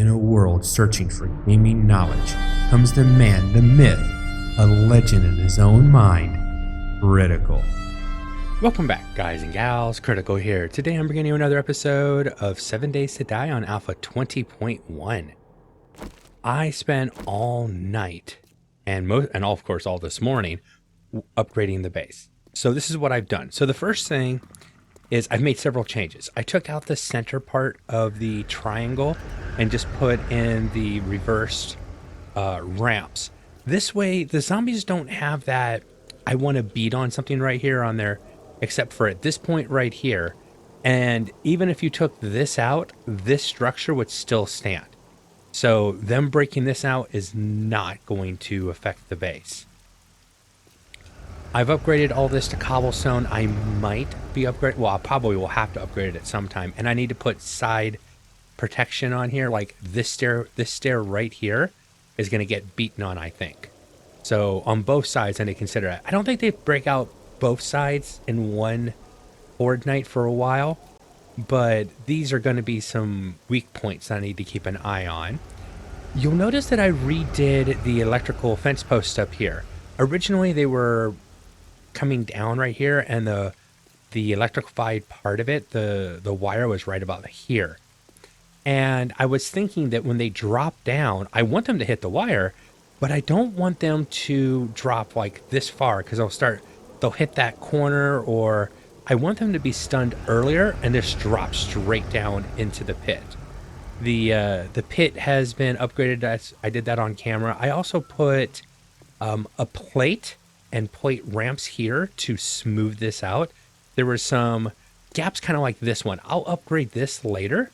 In a world searching for gaming knowledge comes the man, the myth, a legend in his own mind, Critical. Welcome back, guys and gals. Critical here. Today I'm bringing you another episode of 7 Days to Die on Alpha 20.1. I spent all night and of course all this morning upgrading the base. So this is what I've done. So the first thing is I've made several changes. I took out the center part of the triangle and just put in the reversed ramps. This way the zombies don't have that I want to beat on something right here on there, except for at this point right here. And even if you took this out, this structure would still stand. So them breaking this out is not going to affect the base. I've upgraded all this to cobblestone. I might be upgraded. Well, I probably will have to upgrade it at some time. And I need to put side protection on here. Like this stair right here is going to get beaten on, I think. So on both sides, I need to consider it. I don't think they break out both sides in one horde night for a while. But these are going to be some weak points I need to keep an eye on. You'll notice that I redid the electrical fence posts up here. Originally, they were coming down right here, and the electrified part of it, the wire was right about here. And I was thinking that when they drop down, I want them to hit the wire, but I don't want them to drop like this far, because they'll hit that corner, or I want them to be stunned earlier and just drop straight down into the pit. The pit has been upgraded. I did that on camera. I also put a plate and plate ramps here to smooth this out. There were some gaps kind of like this one. I'll upgrade this later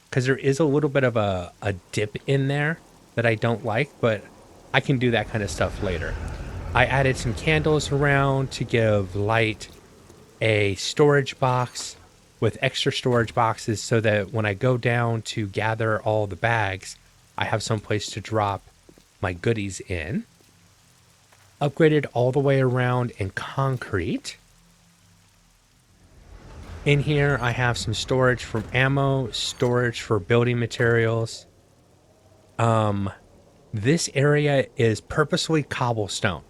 because there is a little bit of a dip in there that I don't like, but I can do that kind of stuff later. I added some candles around to give light, a storage box with extra storage boxes so that when I go down to gather all the bags, I have some place to drop my goodies in. Upgraded all the way around in concrete. In here, I have some storage for ammo, storage for building materials. This area is purposely cobblestone.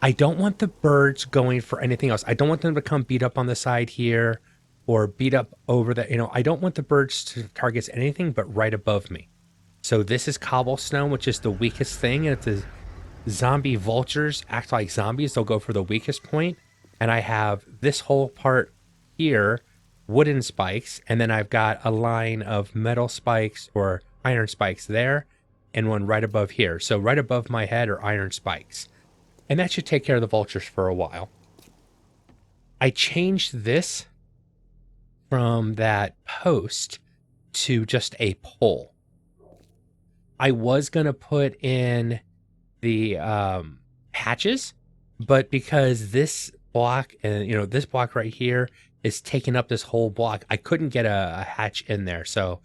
I don't want the birds going for anything else. I don't want them to come beat up on the side here or beat up over the, I don't want the birds to target anything but right above me. So this is cobblestone, which is the weakest thing. And if the zombie vultures act like zombies, they'll go for the weakest point. And I have this whole part here, wooden spikes, and then I've got a line of metal spikes or iron spikes there and one right above here. So right above my head are iron spikes. And that should take care of the vultures for a while. I changed this from that post to just a pole. I was going to put in the hatches, but because this block and this block right here is taking up this whole block, I couldn't get a hatch in there. So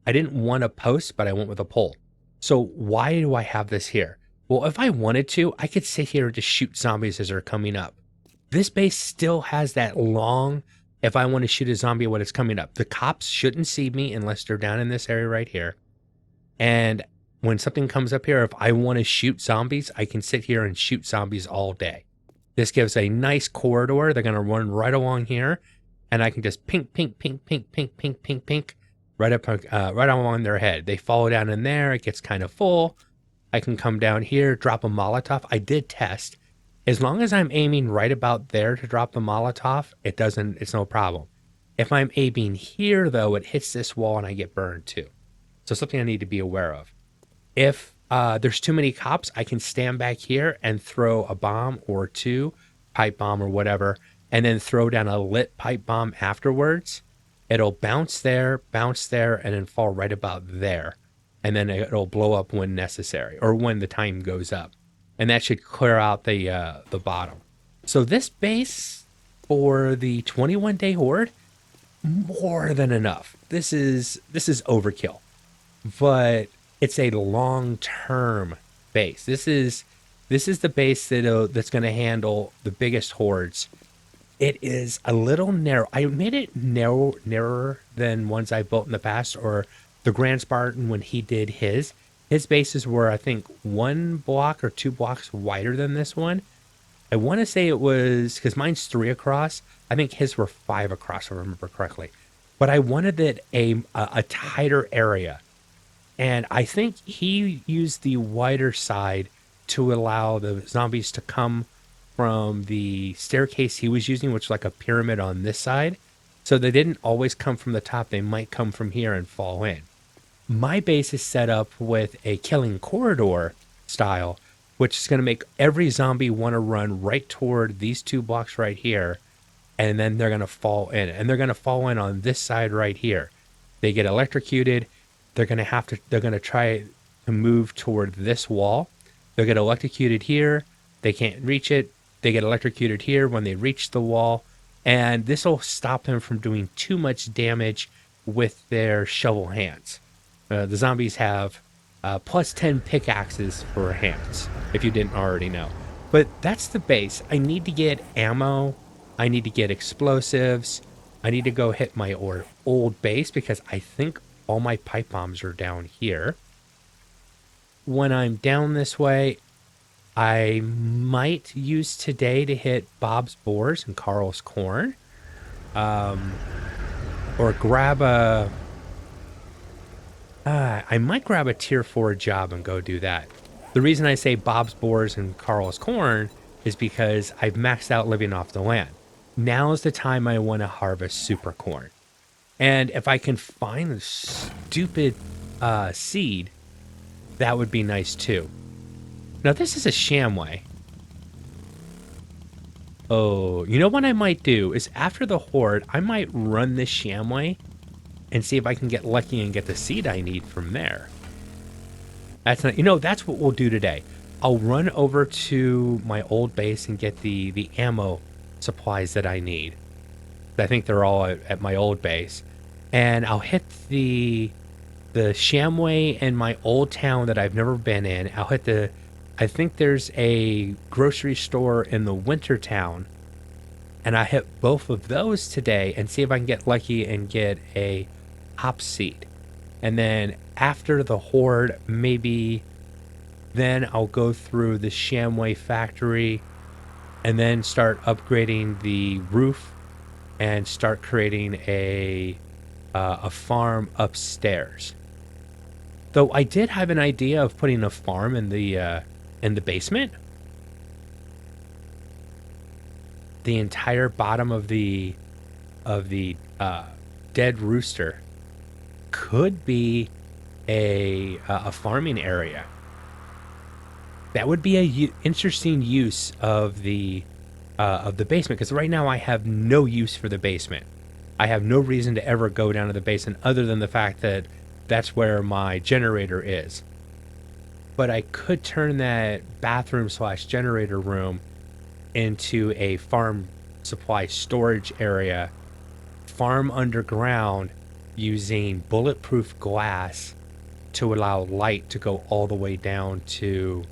I didn't want a post, but I went with a pole. So why do I have this here? Well, if I wanted to, I could sit here and just shoot zombies as they're coming up. This base still has that long, if I want to shoot a zombie when it's coming up. The cops shouldn't see me unless they're down in this area right here. And when something comes up here, if I want to shoot zombies, I can sit here and shoot zombies all day. This gives a nice corridor. They're going to run right along here. And I can just pink, pink, pink, pink, pink, pink, pink, pink, right along their head. They fall down in there. It gets kind of full. I can come down here, drop a Molotov. I did test. As long as I'm aiming right about there to drop the Molotov, it's no problem. If I'm aiming here, though, it hits this wall and I get burned too. So something I need to be aware of. If there's too many cops, I can stand back here and throw a bomb or two, pipe bomb or whatever, and then throw down a lit pipe bomb afterwards. It'll bounce there, and then fall right about there. And then it'll blow up when necessary or when the time goes up. And that should clear out the bottom. So this base for the 21-day horde, more than enough. This is overkill. But it's a long-term base. This is the base that's going to handle the biggest hordes. It is a little narrow. I made it narrower than ones I built in the past, or the Grand Spartan, when he did his bases were, I think, 1 block or 2 blocks wider than this one. I want to say it was, because mine's 3 across. I think his were 5 across, if I remember correctly. But I wanted it a tighter area. And I think he used the wider side to allow the zombies to come from the staircase he was using, which was like a pyramid on this side. So they didn't always come from the top. They might come from here and fall in. My base is set up with a killing corridor style, which is going to make every zombie want to run right toward these 2 blocks right here. And then they're going to fall in. And they're going to fall in on this side right here. They get electrocuted. They're going to try to move toward this wall. They'll get electrocuted here. They can't reach it. They get electrocuted here when they reach the wall. And this will stop them from doing too much damage with their shovel hands. The zombies have plus 10 pickaxes for hands, if you didn't already know. But that's the base. I need to get ammo. I need to get explosives. I need to go hit my old base because I think all my pipe bombs are down here. When I'm down this way, I might use today to hit Bob's Boars and Carl's Corn. Or grab a... I might grab a tier 4 job and go do that. The reason I say Bob's Boars and Carl's Corn is because I've maxed out living off the land. Now is the time I want to harvest super corn. And if I can find a stupid seed, that would be nice too. Now this is a shamway. Oh, you know what I might do is after the horde, I might run this shamway and see if I can get lucky and get the seed I need from there. That's not, that's what we'll do today. I'll run over to my old base and get the ammo supplies that I need. I think they're all at my old base. And I'll hit the shamway in my old town that I've never been in. I'll hit I think there's a grocery store in the winter town. And I hit both of those today and see if I can get lucky and get a hop seed. And then after the horde, maybe then I'll go through the shamway factory and then start upgrading the roof and start creating a farm upstairs. Though I did have an idea of putting a farm in the basement. The entire bottom of the dead rooster could be a farming area. That would be a interesting use of the basement, because right now I have no use for the basement. I have no reason to ever go down to the basement other than the fact that that's where my generator is. But I could turn that bathroom / generator room into a farm supply storage area, farm underground using bulletproof glass to allow light to go all the way down to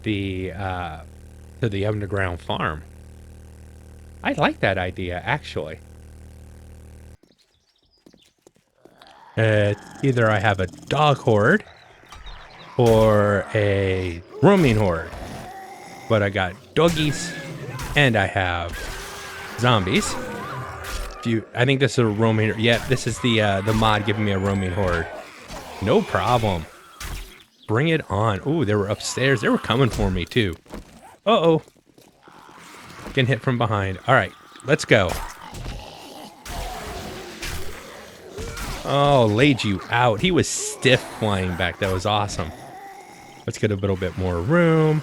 the underground farm. I like that idea, actually. Either I have a dog horde or a roaming horde. But I got doggies and I have zombies. I think this is a roaming. Yeah, this is the mod giving me a roaming horde. No problem. Bring it on. Ooh, they were upstairs. They were coming for me too. Uh-oh. Getting hit from behind. All right, let's go. Oh, laid you out. He was stiff flying back. That was awesome. Let's get a little bit more room.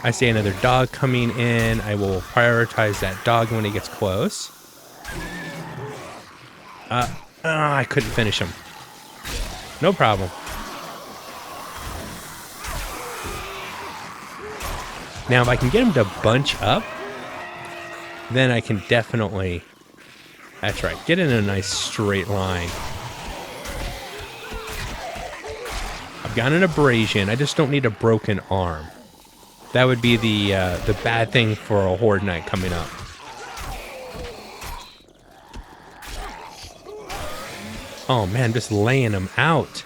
I see another dog coming in. I will prioritize that dog when he gets close. I couldn't finish him. No problem. Now, if I can get him to bunch up, then I can definitely... That's right. Get in a nice straight line. I've got an abrasion. I just don't need a broken arm. That would be the bad thing for a horde night coming up. Oh man, I'm just laying them out.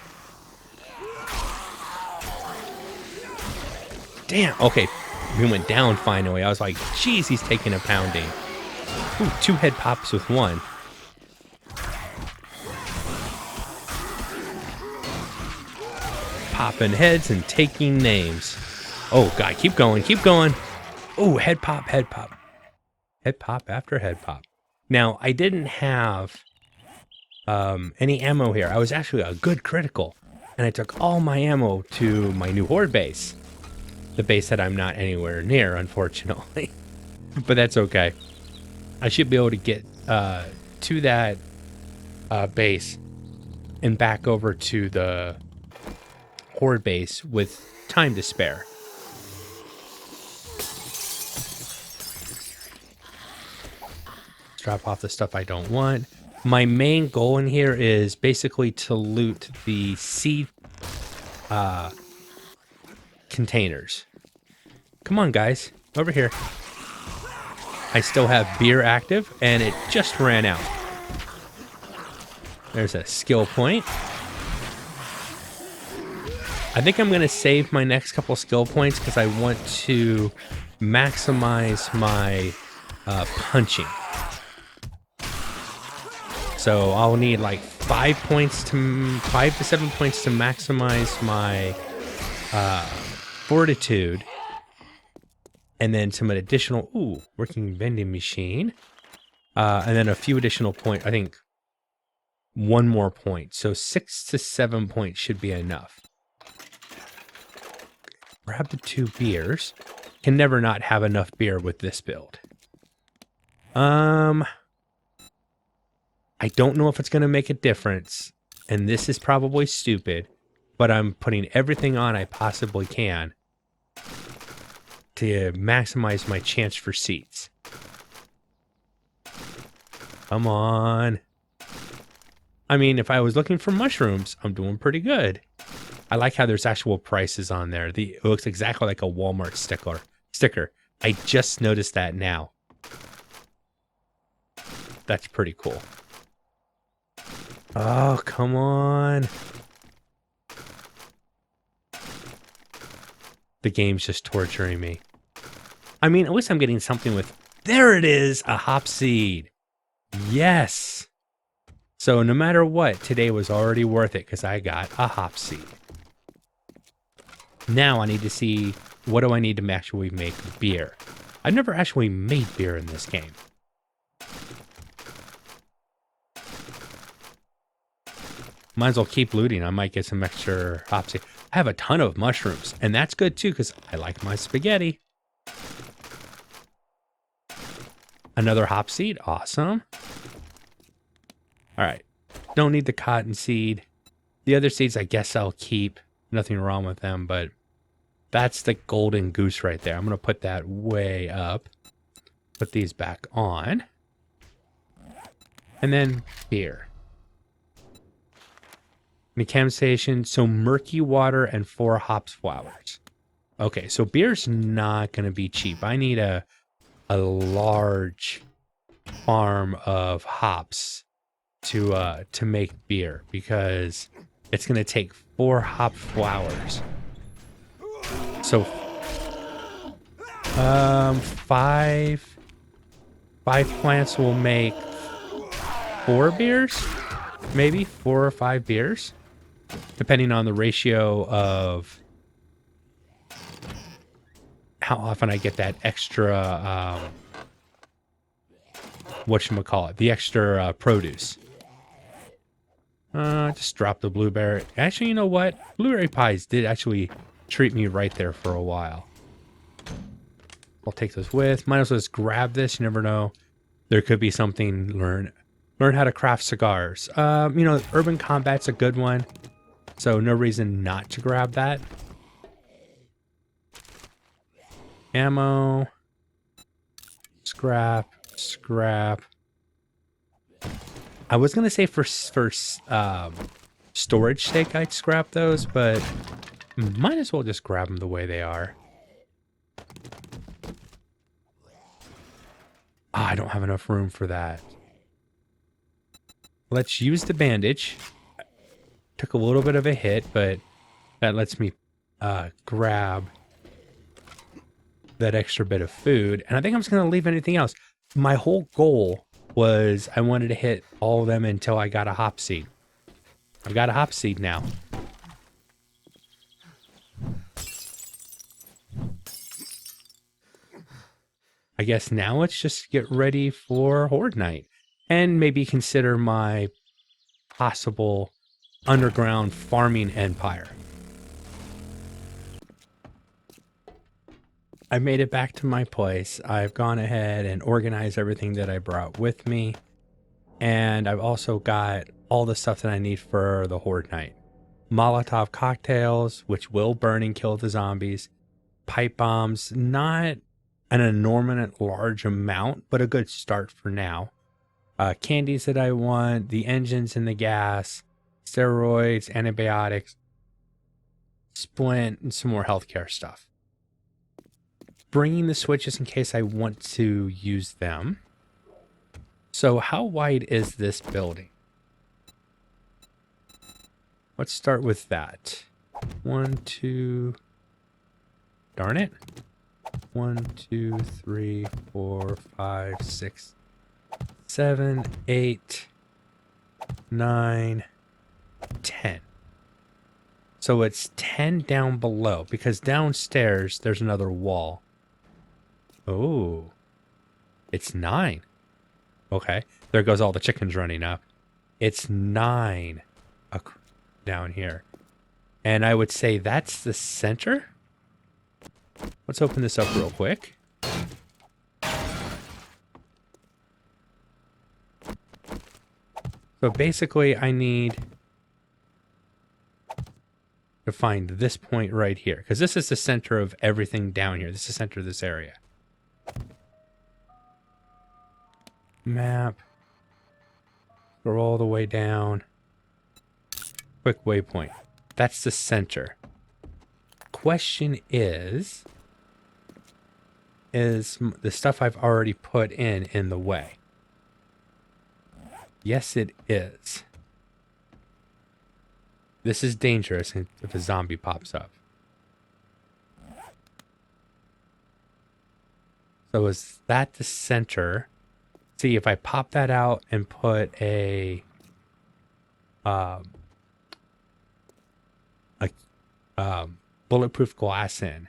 Damn. Okay, we went down finally. I was like, geez, he's taking a pounding. Ooh, 2 head pops with 1. Popping heads and taking names. Oh god, keep going, keep going. Oh, head pop, head pop. Head pop after head pop. Now, I didn't have any ammo here. I was actually a good critical. And I took all my ammo to my new horde base. The base that I'm not anywhere near, unfortunately. But that's okay. I should be able to get to that base and back over to the horde base with time to spare. Let's drop off the stuff I don't want. My main goal in here is basically to loot the seed containers. Come on, guys. Over here. I still have beer active, and it just ran out. There's a skill point. I think I'm going to save my next couple skill points because I want to maximize my punching. So I'll need like 5 to 7 points to maximize my fortitude. And then some additional, working vending machine. And then a few additional points. I think 1 more point. So 6 to 7 points should be enough. Grab the 2 beers. Can never not have enough beer with this build. I don't know if it's going to make a difference. And this is probably stupid. But I'm putting everything on I possibly can to maximize my chance for seats. Come on. I mean, if I was looking for mushrooms, I'm doing pretty good. I like how there's actual prices on there. It looks exactly like a Walmart sticker. I just noticed that now. That's pretty cool. Oh, come on. The game's just torturing me. I mean, at least I'm getting something with... There it is! A hop seed! Yes! So no matter what, today was already worth it because I got a hop seed. Now I need to see, what do I need to actually make beer? I've never actually made beer in this game. Might as well keep looting. I might get some extra hop seed. I have a ton of mushrooms, and that's good too because I like my spaghetti. Another hop seed. Awesome. All right. Don't need the cotton seed. The other seeds, I guess I'll keep. Nothing wrong with them, but that's the golden goose right there. I'm going to put that way up. Put these back on. And then beer. Mechem station. So murky water and 4 hops flowers. Okay, so beer's not going to be cheap. I need a large farm of hops to make beer because it's going to take 4 hop flowers. So 5 plants will make 4 beers, maybe 4 or 5 beers, depending on the ratio of how often I get that extra whatchamacallit, the extra produce. Just drop the blueberry. Actually, you know what? Blueberry pies did actually treat me right there for a while. I'll take those with. Might as well just grab this. You never know. There could be something. Learn how to craft cigars. You know, urban combat's a good one. So no reason not to grab that. Ammo. Scrap. I was going to say for storage sake I'd scrap those, but might as well just grab them the way they are. I don't have enough room for that. let's use the bandage. Took a little bit of a hit, but that lets me grab that extra bit of food. And I think I'm just going to leave anything else. My whole goal was I wanted to hit all of them until I got a hop seed. I've got a hop seed now. I guess now let's just get ready for Horde Night and maybe consider my possible underground farming empire. I made it back to my place. I've gone ahead and organized everything that I brought with me. And I've also got all the stuff that I need for the Horde Night. Molotov cocktails, which will burn and kill the zombies. Pipe bombs, not an enormous large amount, but a good start for now. Candies that I want, the engines and the gas, steroids, antibiotics, splint, and some more healthcare stuff. Bringing the switches in case I want to use them. So how wide is this building? Let's start with that. 1, 2... Darn it. 1, 2, 3, 4, 5, 6, 7, 8, 9, 10. So it's 10 down below, because downstairs there's another wall. Oh, it's 9. Okay, there goes all the chickens running up. It's 9 down here. And I would say that's the center. Let's open this up real quick. So basically I need to find this point right here, because this is the center of everything down here. This is the center of this area. Map. Go all the way down. Quick waypoint. That's the center. Question is the stuff I've already put in the way? Yes, it is. This is dangerous if a zombie pops up. So is that the center? See, if I pop that out and put a bulletproof glass in,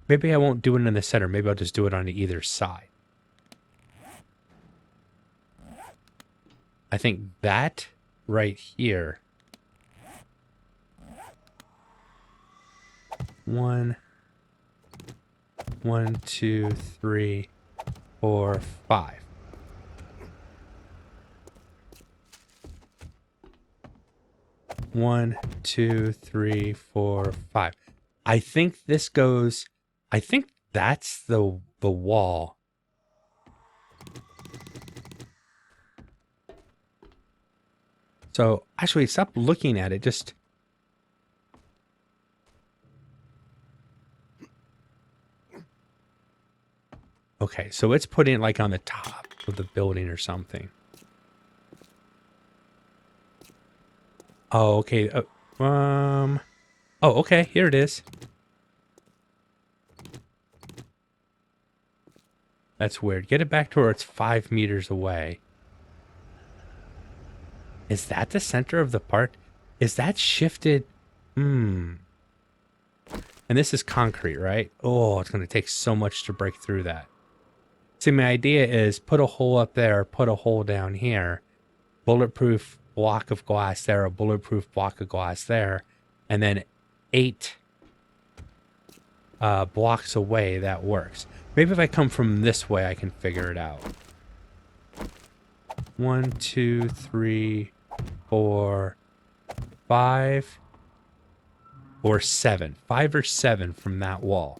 maybe I won't do it in the center. Maybe I'll just do it on either side. I think that right here. 1, 2, 3, 4, 5. One, 2, 3, 4, 5. I think this goes. I think that's the wall. So actually, stop looking at it. Just. Okay, so it's put in like on the top of the building or something. Oh, okay. Oh, okay. Here it is. That's weird. Get it back to where it's 5 meters away. Is that the center of the part? Is that shifted? And this is concrete, right? Oh, it's going to take so much to break through that. See, my idea is put a hole up there, put a hole down here, bulletproof block of glass there, a bulletproof block of glass there, and then 8 blocks away, that works. Maybe if I come from this way, I can figure it out. 1, 2, 3, 4, 5, or 7. 5 or 7 from that wall.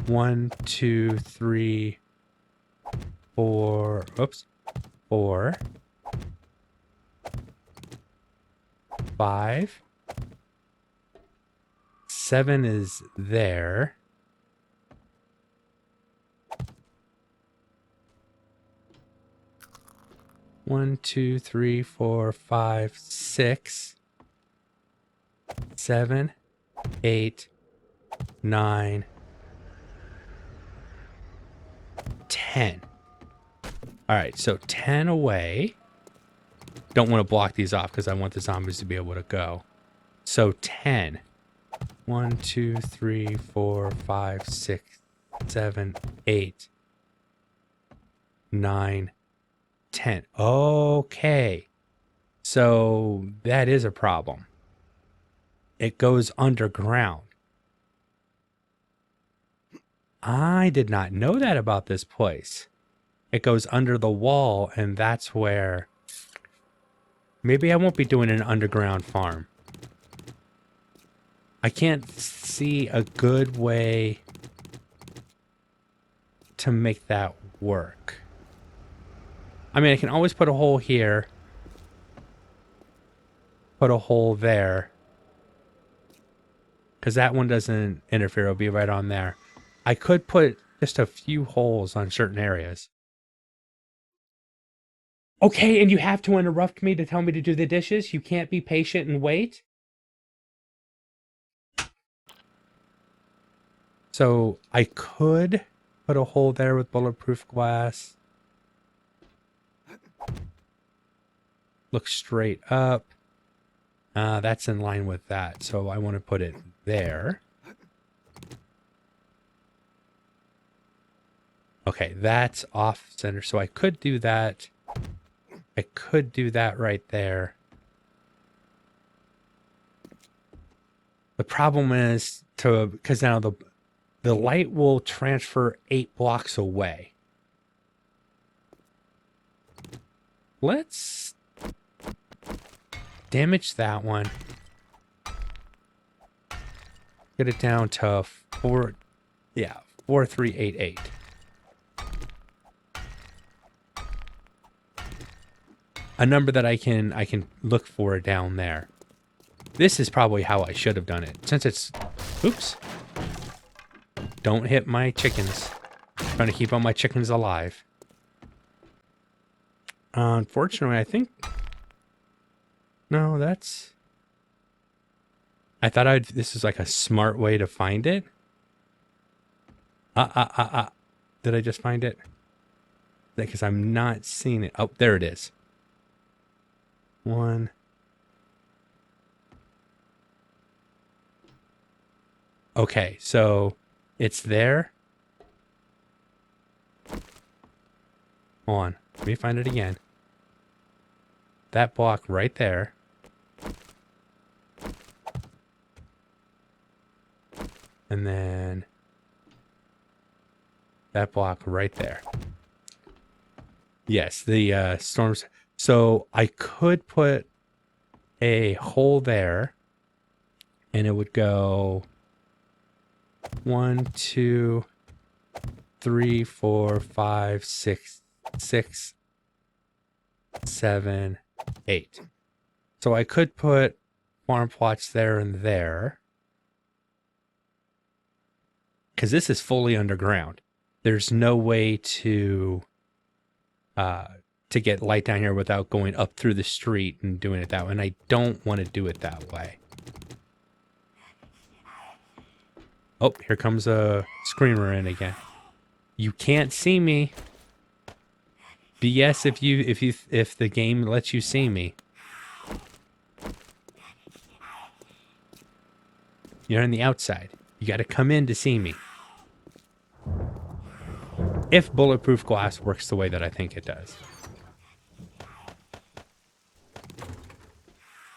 One, 2, 3, 4. Oops. 4, 5. 7 is there. 1, 2, 3, 4, 5, 6, 7, 8, 9, 10. All right, so 10 away. Don't want to block these off because I want the zombies to be able to go. So 10. 1, 2, 3, 4, 5, 6, 7, 8, 9, 10. Okay. So that is a problem. It goes underground. I did not know that about this place. It goes under the wall, and that's where... Maybe I won't be doing an underground farm. I can't see a good way to make that work. I mean, I can always put a hole here. Put a hole there. Because that one doesn't interfere. It'll be right on there. I could put just a few holes on certain areas. Okay, and you have to interrupt me to tell me to do the dishes? You can't be patient and wait? So I could put a hole there with bulletproof glass. Look straight up. That's in line with that. So I want to put it there. Okay, that's off center. So I could do that. I could do that right there. The problem is because now the light will transfer 8 blocks away. Let's damage that one. Get it down to 4388. A number that I can look for down there. This is probably how I should have done it. Since it's... Oops. Don't hit my chickens. I'm trying to keep all my chickens alive. Unfortunately, I think... No, that's... I thought this is like a smart way to find it. Did I just find it? Because I'm not seeing it. Oh, there it is. 1. Okay, so it's there. Hold on. Let me find it again. That block right there. And then that block right there. Yes, the storms. So I could put a hole there and it would go 1, 2, 3, 4, 5, 6, 6, 7, 8. So I could put farm plots there and there. Because this is fully underground. There's no way to get light down here without going up through the street and doing it that way. And I don't want to do it that way. Oh, here comes a screamer in again. You can't see me. BS if the game lets you see me. You're on the outside. You got to come in to see me. If bulletproof glass works the way that I think it does.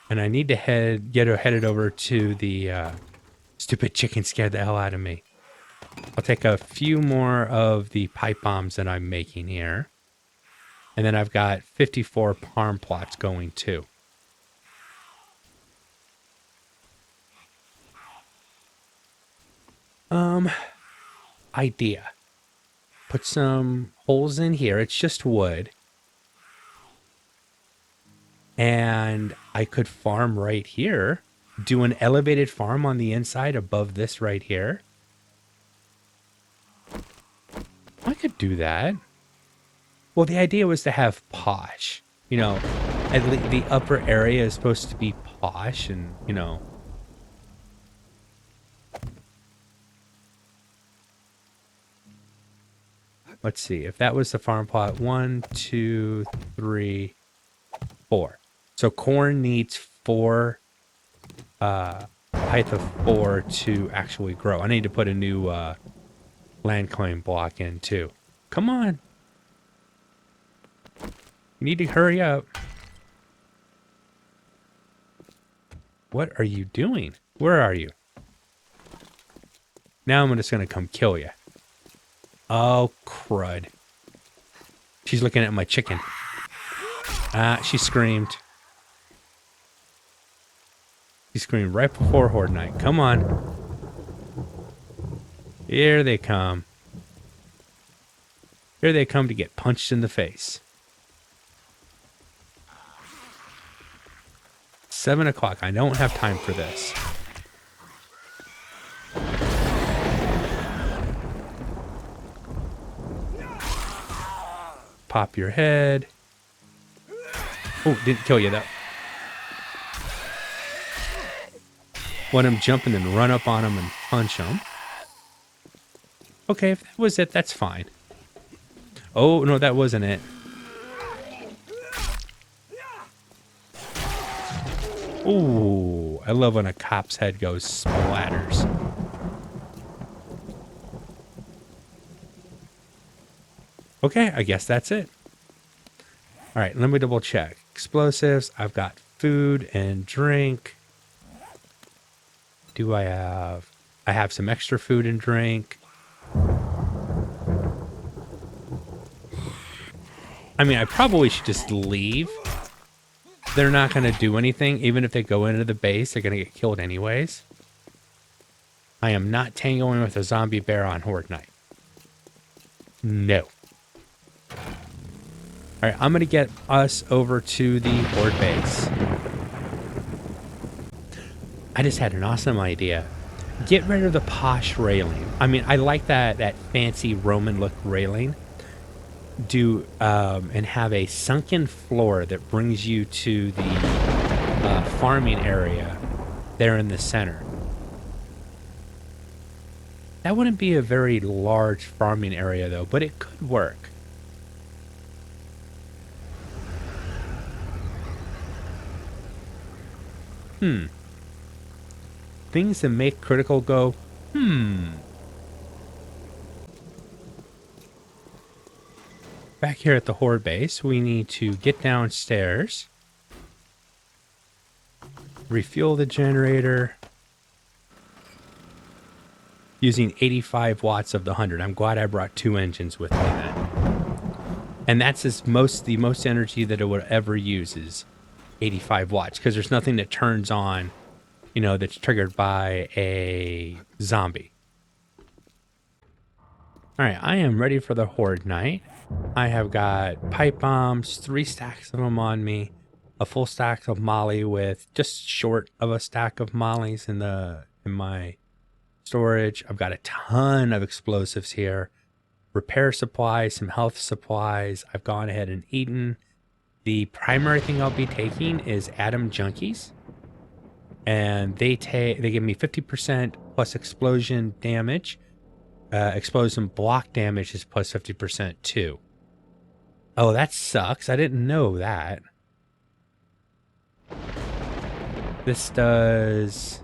And I need to headed over to the stupid chicken scared the hell out of me. I'll take a few more of the pipe bombs that I'm making here. And then I've got 54 farm plots going too. Idea. Put some holes in here. It's just wood. And I could farm right here. Do an elevated farm on the inside above this right here. I could do that. Well, the idea was to have posh. You know, at least the upper area is supposed to be posh and, you know. Let's see. If that was the farm plot, 1, 2, 3, 4. So corn needs 4, height of 4 to actually grow. I need to put a new land claim block in too. Come on. You need to hurry up. What are you doing? Where are you? Now I'm just going to come kill you. Oh, crud. She's looking at my chicken. Ah, she screamed. She screamed right before Horde Night. Come on. Here they come. Here they come to get punched in the face. 7 o'clock. I don't have time for this. Pop your head. Oh, didn't kill you though. Let him jump and then run up on him and punch him. Okay, if that was it, that's fine. Oh, no, that wasn't it. Ooh, I love when a cop's head goes splatters. Okay, I guess that's it. All right, let me double check. Explosives, I've got food and drink. Do I have... I have some extra food and drink. I mean, I probably should just leave. They're not going to do anything. Even if they go into the base, they're going to get killed anyways. I am not tangoing with a zombie bear on Horde Night. No. All right, I'm going to get us over to the Horde base. I just had an awesome idea. Get rid of the posh railing. I mean, I like that fancy Roman look railing. Do and have a sunken floor that brings you to the farming area there in the center. That wouldn't be a very large farming area though, but it could work. Things that make critical go, Back here at the Horde base, we need to get downstairs, refuel the generator, using 85 watts of the 100. I'm glad I brought 2 engines with me then. And that's the most energy that it would ever use is 85 watts, because there's nothing that turns on, you know, that's triggered by a zombie. All right, I am ready for the Horde Night. I have got pipe bombs, 3 stacks of them on me, a full stack of molly with just short of a stack of mollies in my storage. I've got a ton of explosives here, repair supplies, some health supplies. I've gone ahead and eaten. The primary thing I'll be taking is Atom Junkies, and they give me 50% plus explosion damage. Explosion block damage is plus 50% too. Oh, that sucks. I didn't know that. This does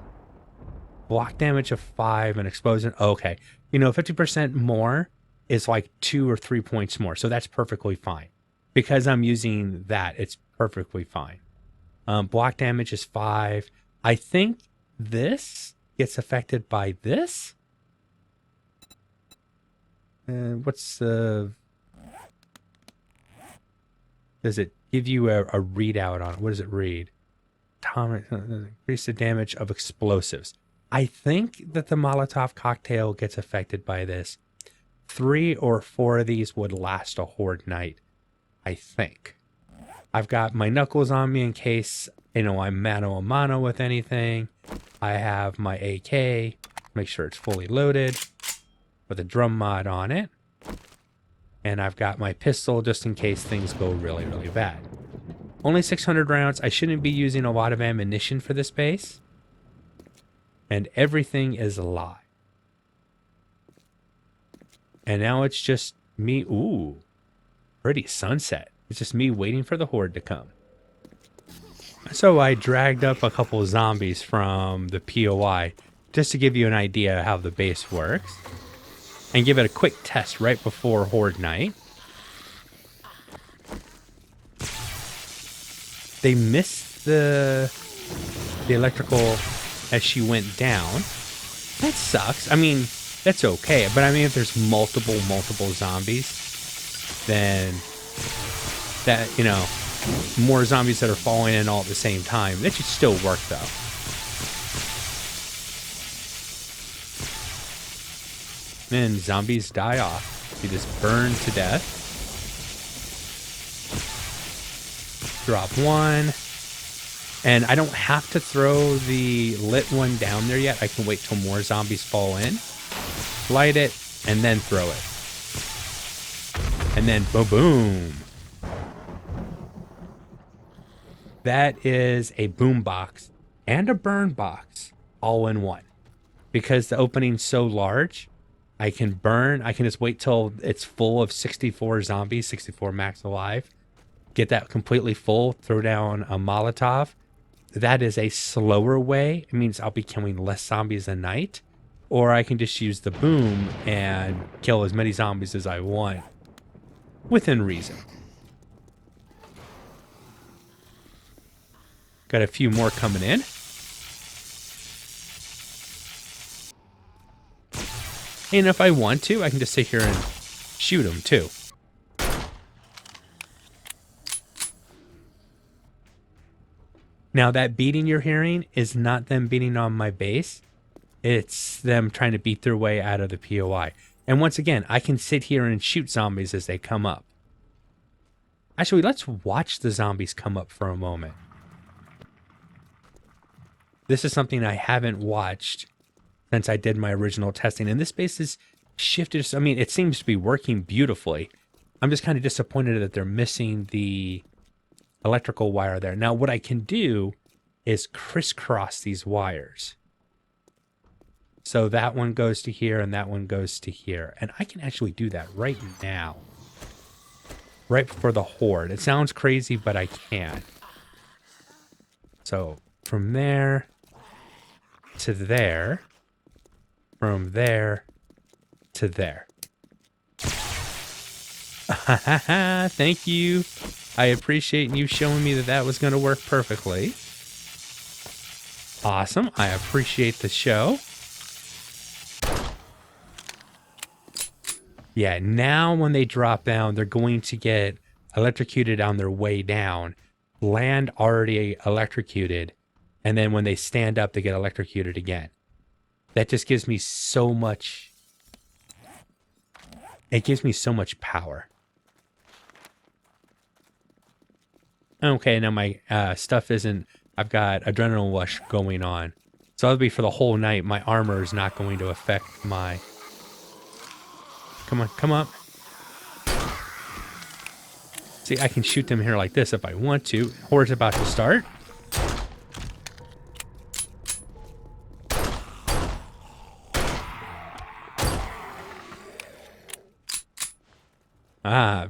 block damage of 5 and explosion. Okay. You know, 50% more is like 2 or 3 points more. So that's perfectly fine. Because I'm using that, it's perfectly fine. Block damage is 5. I think this gets affected by this. What's the... Does it give you a readout on it? What does it read? Increase the damage of explosives. I think that the Molotov cocktail gets affected by this. 3 or 4 of these would last a Horde Night, I think. I've got my knuckles on me in case, you know, I'm mano a mano with anything. I have my AK. Make sure it's fully loaded with a drum mod on it. And I've got my pistol just in case things go really, really bad. Only 600 rounds. I shouldn't be using a lot of ammunition for this base. And everything is alive. And now it's just me. Ooh, pretty sunset. It's just me waiting for the horde to come. So I dragged up a couple zombies from the POI just to give you an idea how the base works. And give it a quick test right before horde night. They missed the electrical as she went down. That sucks. I mean, that's okay. But I mean, if there's multiple zombies, then that, you know, more zombies that are falling in all at the same time, that should still work though. Then zombies die off. You just burn to death. Drop one. And I don't have to throw the lit one down there yet. I can wait till more zombies fall in. Light it, and then throw it. And then boom. That is a boom box and a burn box all in one. Because the opening's so large, I can burn. I can just wait till it's full of 64 zombies, 64 max alive. Get that completely full, throw down a Molotov. That is a slower way. It means I'll be killing less zombies a night. Or I can just use the boom and kill as many zombies as I want. Within reason. Got a few more coming in. And if I want to, I can just sit here and shoot them too. Now that beating you're hearing is not them beating on my base. It's them trying to beat their way out of the POI. And once again, I can sit here and shoot zombies as they come up. Actually, let's watch the zombies come up for a moment. This is something I haven't watched since I did my original testing. And this base is shifted. I mean, it seems to be working beautifully. I'm just kind of disappointed that they're missing the electrical wire there. Now, what I can do is crisscross these wires. So that one goes to here and that one goes to here. And I can actually do that right now. Right before the horde. It sounds crazy, but I can. So from there to there. From there to there. Thank you. I appreciate you showing me that that was going to work perfectly. Awesome. I appreciate the show. Yeah, now when they drop down, they're going to get electrocuted on their way down. Land already electrocuted. And then when they stand up, they get electrocuted again. That just gives me so much. It gives me so much power. Okay, now my stuff isn't. I've got adrenaline rush going on. So that'll be for the whole night. My armor is not going to affect my. Come on, come up. See, I can shoot them here like this if I want to. Horde's about to start.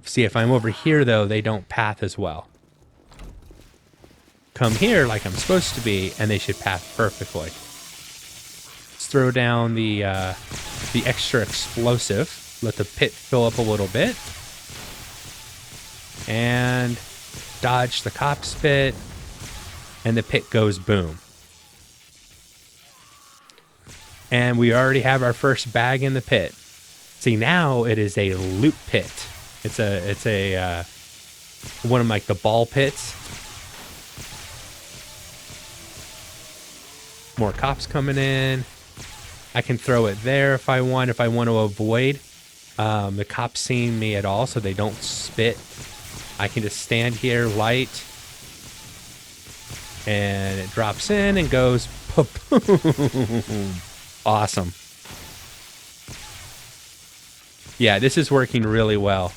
See, if I'm over here, though, they don't path as well. Come here like I'm supposed to be, and they should path perfectly. Let's throw down the extra explosive. Let the pit fill up a little bit. And dodge the cop spit. And the pit goes boom. And we already have our first bag in the pit. See, now it is a loot pit. It's a one of like the ball pits. More cops coming in. I can throw it there if I want to avoid the cops seeing me at all so they don't spit. I can just stand here, light, and it drops in and goes boom. Awesome. Yeah, this is working really well.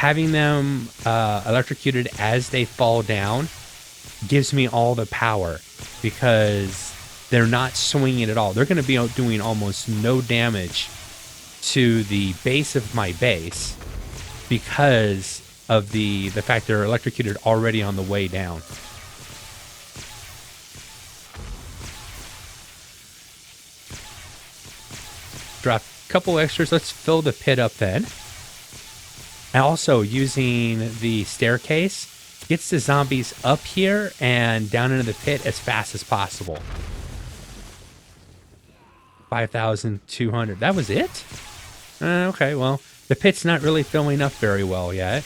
having them electrocuted as they fall down gives me all the power because they're not swinging at all. They're going to be doing almost no damage to the base of my base because of the fact they're electrocuted already on the way down. Drop a couple extras. Let's fill the pit up then. And also using the staircase gets the zombies up here and down into the pit as fast as possible. 5,200. That was it? Okay, well, the pit's not really filling up very well yet.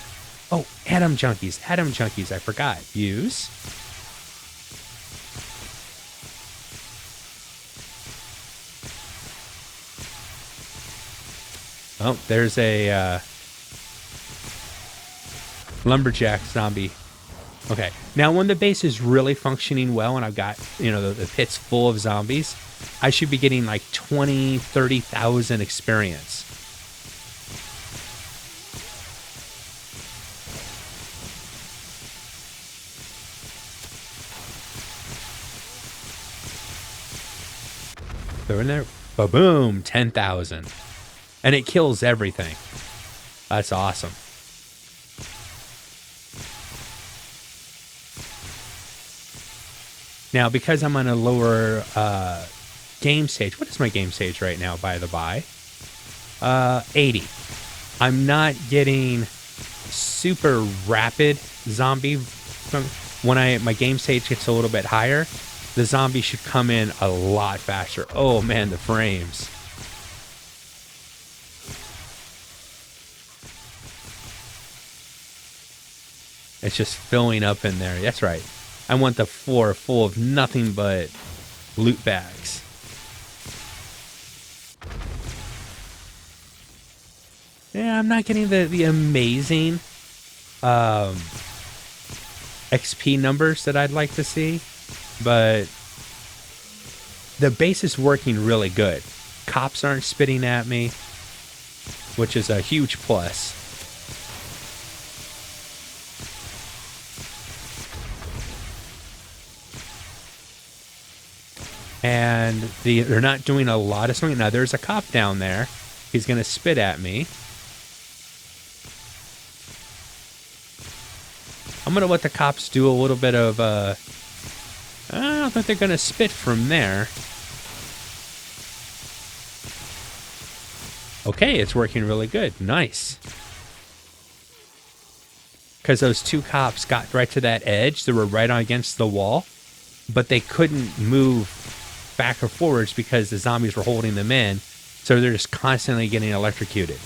Oh, Atom Junkies. Atom Junkies, I forgot. Use. Oh, there's a lumberjack zombie. Okay, now when the base is really functioning well and I've got, you know, the pit's full of zombies, I should be getting like 20, 30,000 experience. They're in there. Ba-boom, 10,000. And it kills everything. That's awesome. Now, because I'm on a lower game stage, what is my game stage right now, by the by? 80. I'm not getting super rapid zombie. When my game stage gets a little bit higher, the zombie should come in a lot faster. Oh man, the frames. It's just filling up in there. That's right. I want the floor full of nothing but loot bags. Yeah, I'm not getting the amazing XP numbers that I'd like to see, but the base is working really good. Cops aren't spitting at me, which is a huge plus. And they're not doing a lot of swinging. Now, there's a cop down there. He's going to spit at me. I'm going to let the cops do a little bit of... I don't think they're going to spit from there. Okay, it's working really good. Nice. Because those two cops got right to that edge. They were right on against the wall. But they couldn't move back or forwards because the zombies were holding them in, so they're just constantly getting electrocuted.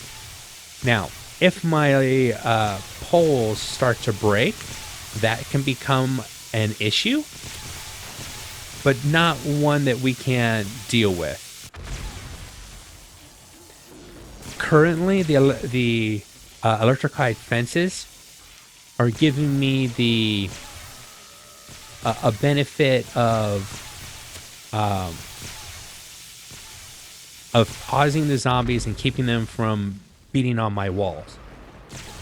Now, if my poles start to break, that can become an issue, but not one that we can deal with. Currently, the electrified fences are giving me the a benefit of pausing the zombies and keeping them from beating on my walls.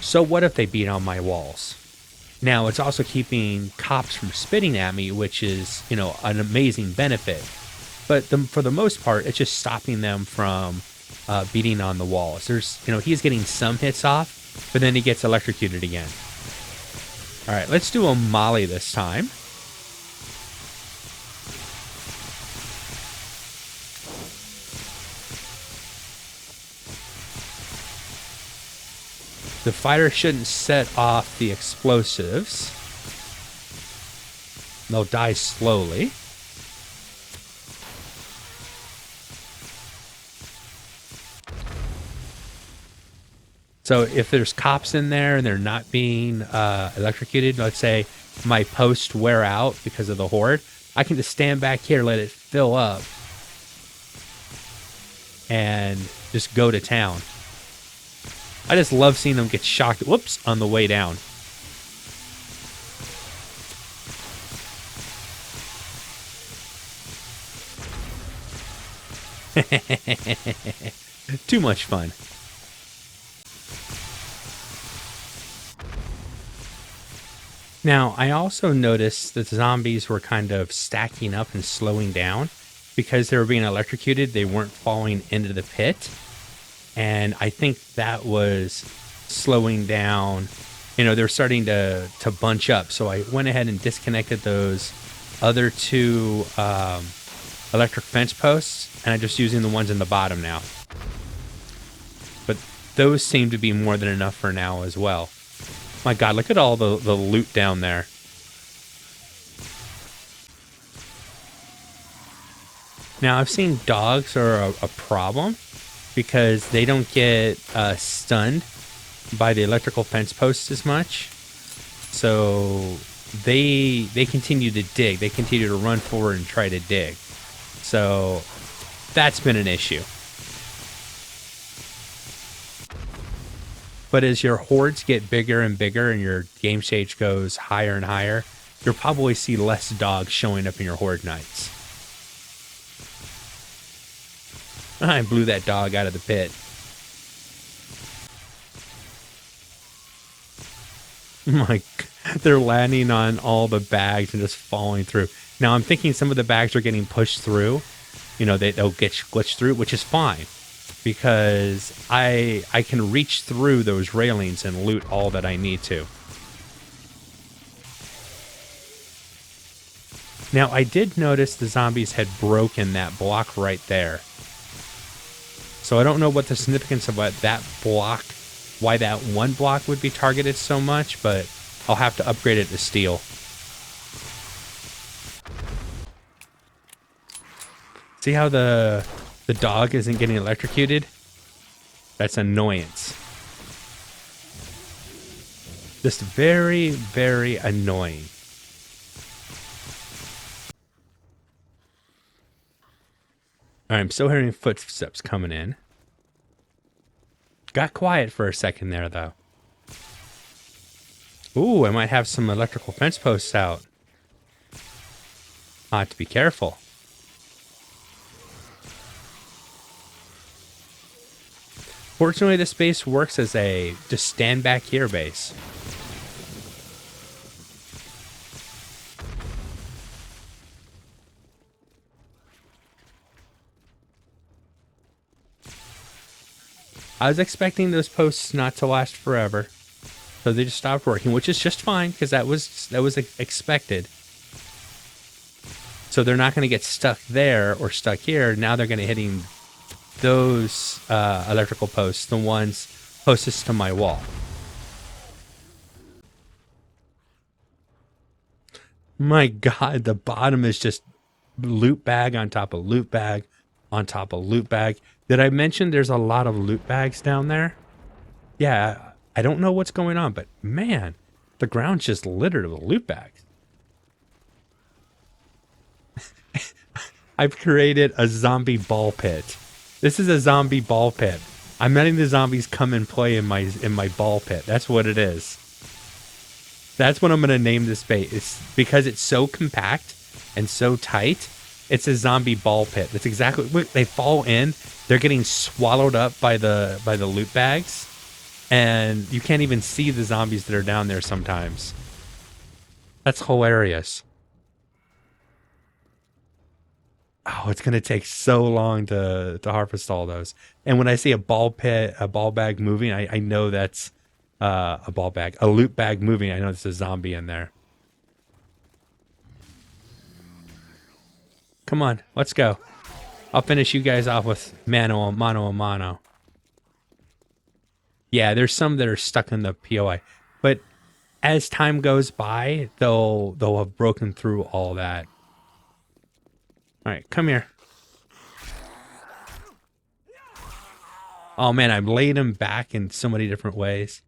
So what if they beat on my walls? Now, it's also keeping cops from spitting at me, which is, you know, an amazing benefit. But for the most part, it's just stopping them from beating on the walls. There's, you know, he's getting some hits off, but then he gets electrocuted again. All right, let's do a molly this time. The fire shouldn't set off the explosives. They'll die slowly. So if there's cops in there and they're not being electrocuted, let's say my posts wear out because of the horde, I can just stand back here, let it fill up, and just go to town. I just love seeing them get shocked, whoops, on the way down. Too much fun. Now, I also noticed that the zombies were kind of stacking up and slowing down because they were being electrocuted. They weren't falling into the pit. And I think that was slowing down. You know, they're starting to bunch up. So I went ahead and disconnected those other two electric fence posts, and I'm just using the ones in the bottom now. But those seem to be more than enough for now as well. My God, look at all the loot down there. Now, I've seen dogs are a problem because they don't get stunned by the electrical fence posts as much. So they continue to dig. They continue to run forward and try to dig. So that's been an issue. But as your hordes get bigger and bigger and your game stage goes higher and higher, you'll probably see less dogs showing up in your horde nights. I blew that dog out of the pit. They're landing on all the bags and just falling through. Now I'm thinking some of the bags are getting pushed through. You know, they'll get glitched through, which is fine because I can reach through those railings and loot all that I need to. Now I did notice the zombies had broken that block right there. So I don't know what the significance of what that block, why that one block would be targeted so much, but I'll have to upgrade it to steel. See how the dog isn't getting electrocuted? That's annoyance. Just very, very annoying. All right, I'm still hearing footsteps coming in. Got quiet for a second there, though. Ooh, I might have some electrical fence posts out. I'll have to be careful. Fortunately, this base works as a just stand back here base. I was expecting those posts not to last forever, so they just stopped working, which is just fine because that was expected. So they're not going to get stuck there or stuck here. Now they're going to hitting those electrical posts, the ones closest to my wall. My God, the bottom is just loot bag on top of loot bag on top of loot bag. Did I mention there's a lot of loot bags down there? Yeah, I don't know what's going on, but man, the ground's just littered with loot bags. I've created a zombie ball pit. This is a zombie ball pit. I'm letting the zombies come and play in my ball pit. That's what it is. That's what I'm going to name this bait. It's because it's so compact and so tight. It's a zombie ball pit. That's exactly what they fall in. They're getting swallowed up by the loot bags, and you can't even see the zombies that are down there sometimes. That's hilarious. Oh, it's going to take so long to harvest all those. And when I see a ball bag moving, I know that's a ball bag, a loot bag moving. I know there's a zombie in there. Come on, let's go. I'll finish you guys off with mano a mano. Yeah, there's some that are stuck in the POI, but as time goes by, they'll have broken through all that. All right, come here. Oh man, I've laid him back in so many different ways.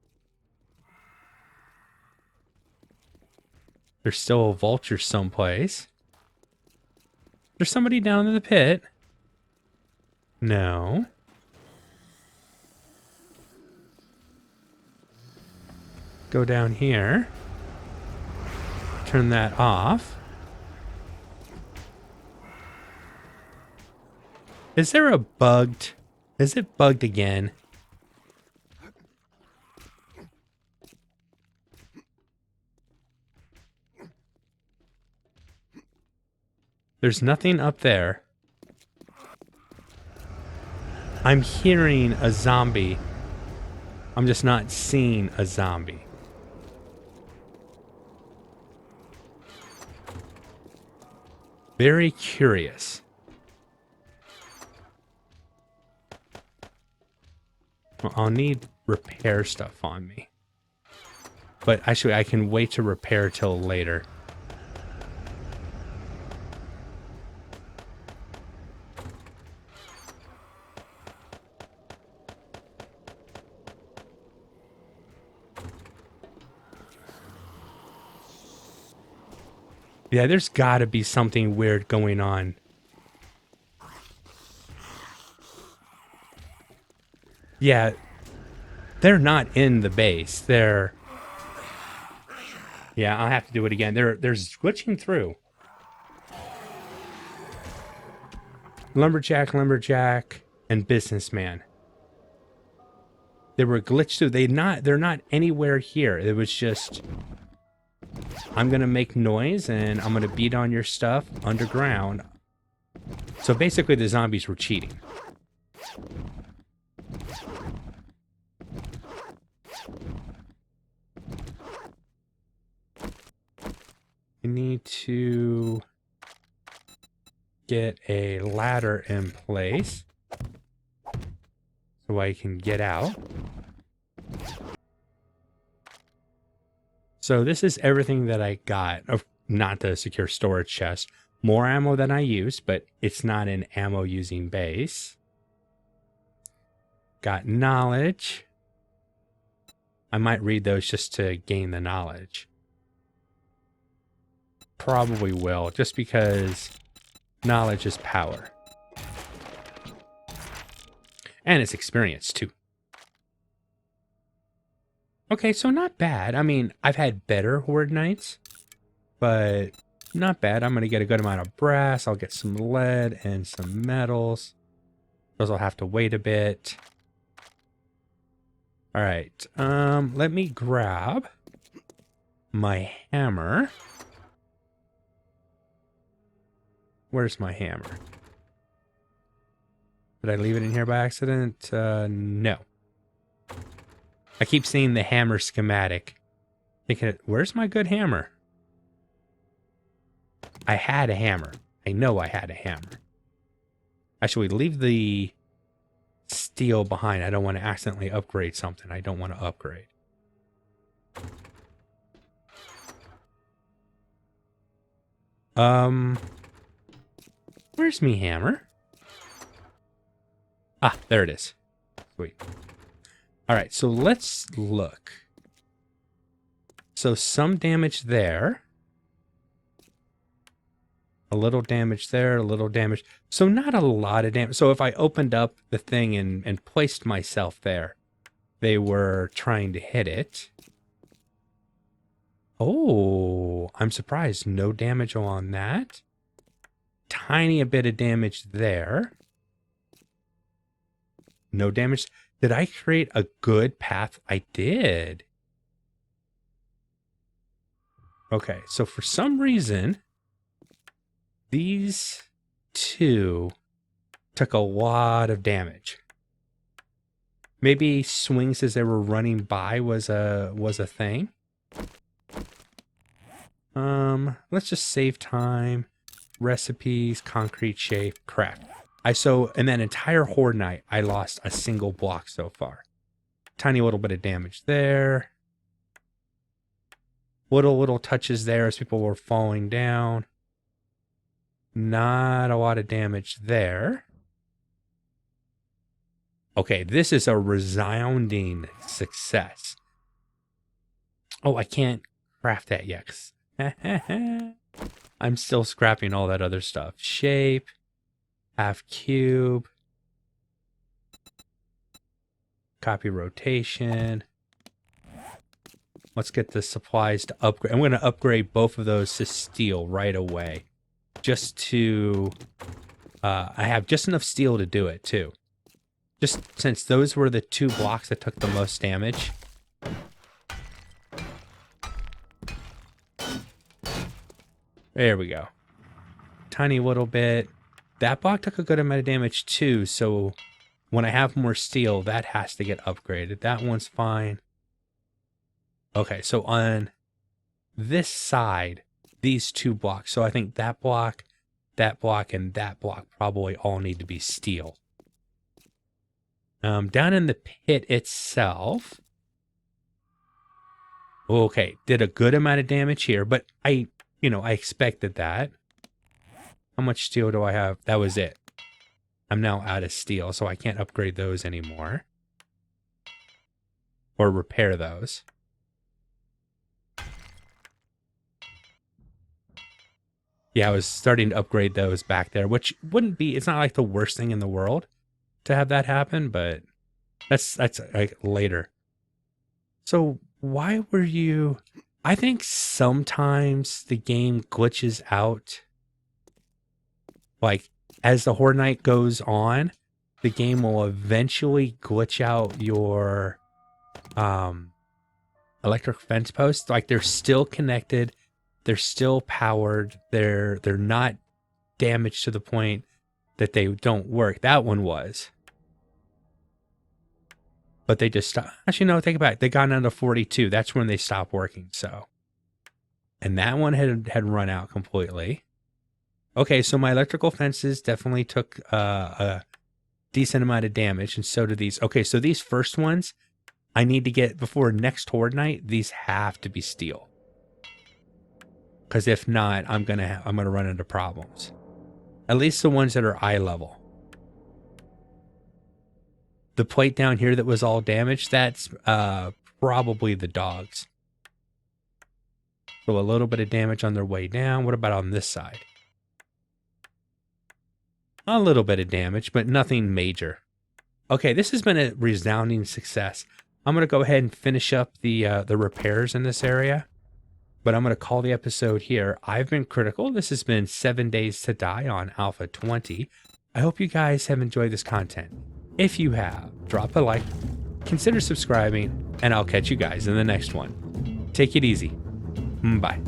There's still a vulture someplace. There's somebody down in the pit. No. Go down here. Turn that off. Is there a bugged? Is it bugged again? There's nothing up there. I'm hearing a zombie. I'm just not seeing a zombie. Very curious. Well, I'll need repair stuff on me. But actually, I can wait to repair till later. Yeah, there's got to be something weird going on. Yeah, they're not in the base. They're... Yeah, I'll have to do it again. They're glitching through. Lumberjack, lumberjack, and businessman. They were glitched through. They're not anywhere here. It was just, I'm gonna make noise and I'm gonna beat on your stuff underground. So basically the zombies were cheating. We need to get a ladder in place so I can get out. So this is everything that I got. Not the secure storage chest. More ammo than I used, but it's not an ammo using base. Got knowledge. I might read those just to gain the knowledge. Probably will, just because knowledge is power. And it's experience, too. Okay, so not bad. I mean, I've had better horde nights, but not bad. I'm going to get a good amount of brass. I'll get some lead and some metals. Those will have to wait a bit. All right, let me grab my hammer. Where's my hammer? Did I leave it in here by accident? No. I keep seeing the hammer schematic. Thinking, where's my good hammer? I had a hammer. I know I had a hammer. Actually, leave the steel behind. I don't want to accidentally upgrade something I don't want to upgrade. Where's me hammer? Ah, there it is. Sweet. All right, so let's look. So some damage there. A little damage there, a little damage. So not a lot of damage. So if I opened up the thing and placed myself there, they were trying to hit it. Oh, I'm surprised. No damage on that. Tiny a bit of damage there. No damage. Did I create a good path? I did. Okay, so for some reason, these two took a lot of damage. Maybe swings as they were running by was a thing. Let's just save time. Recipes, concrete shape, craft. In that entire horde night, I lost a single block so far. Tiny little bit of damage there. Little touches there as people were falling down. Not a lot of damage there. Okay, this is a resounding success. Oh, I can't craft that yet. I'm still scrapping all that other stuff. Shape. Half cube. Copy rotation. Let's get the supplies to upgrade. I'm going to upgrade both of those to steel right away. Just to... I have just enough steel to do it, too. Just since those were the two blocks that took the most damage. There we go. tiny little bit. That block took a good amount of damage too, so when I have more steel, that has to get upgraded. That one's fine. Okay, so on this side, these 2 blocks. So I think that block, and that block probably all need to be steel. Down in the pit itself. Okay, did a good amount of damage here, but I expected that. How much steel do I have? That was it. I'm now out of steel, so I can't upgrade those anymore. Or repair those. Yeah, I was starting to upgrade those back there, which wouldn't be, it's not like the worst thing in the world to have that happen, but that's like later. So why were you, I think sometimes the game glitches out. Like as the Horde Night goes on, the game will eventually glitch out your electric fence posts. Like they're still connected. They're still powered. They're not damaged to the point that they don't work. That one was. But they just stopped. Actually, no, take it back. They got down to 42. That's when they stopped working. So, and that one had run out completely. Okay, so my electrical fences definitely took a decent amount of damage, and so do these. Okay, so these first ones, I need to get, before next Horde Night, these have to be steel. Because if not, I'm gonna run into problems. At least the ones that are eye level. The plate down here that was all damaged, that's probably the dogs. So a little bit of damage on their way down. What about on this side? A little bit of damage, but nothing major. Okay, this has been a resounding success. I'm going to go ahead and finish up the repairs in this area. But I'm going to call the episode here. I've been Critical. This has been 7 Days to Die on Alpha 20. I hope you guys have enjoyed this content. If you have, drop a like, consider subscribing, and I'll catch you guys in the next one. Take it easy. Bye.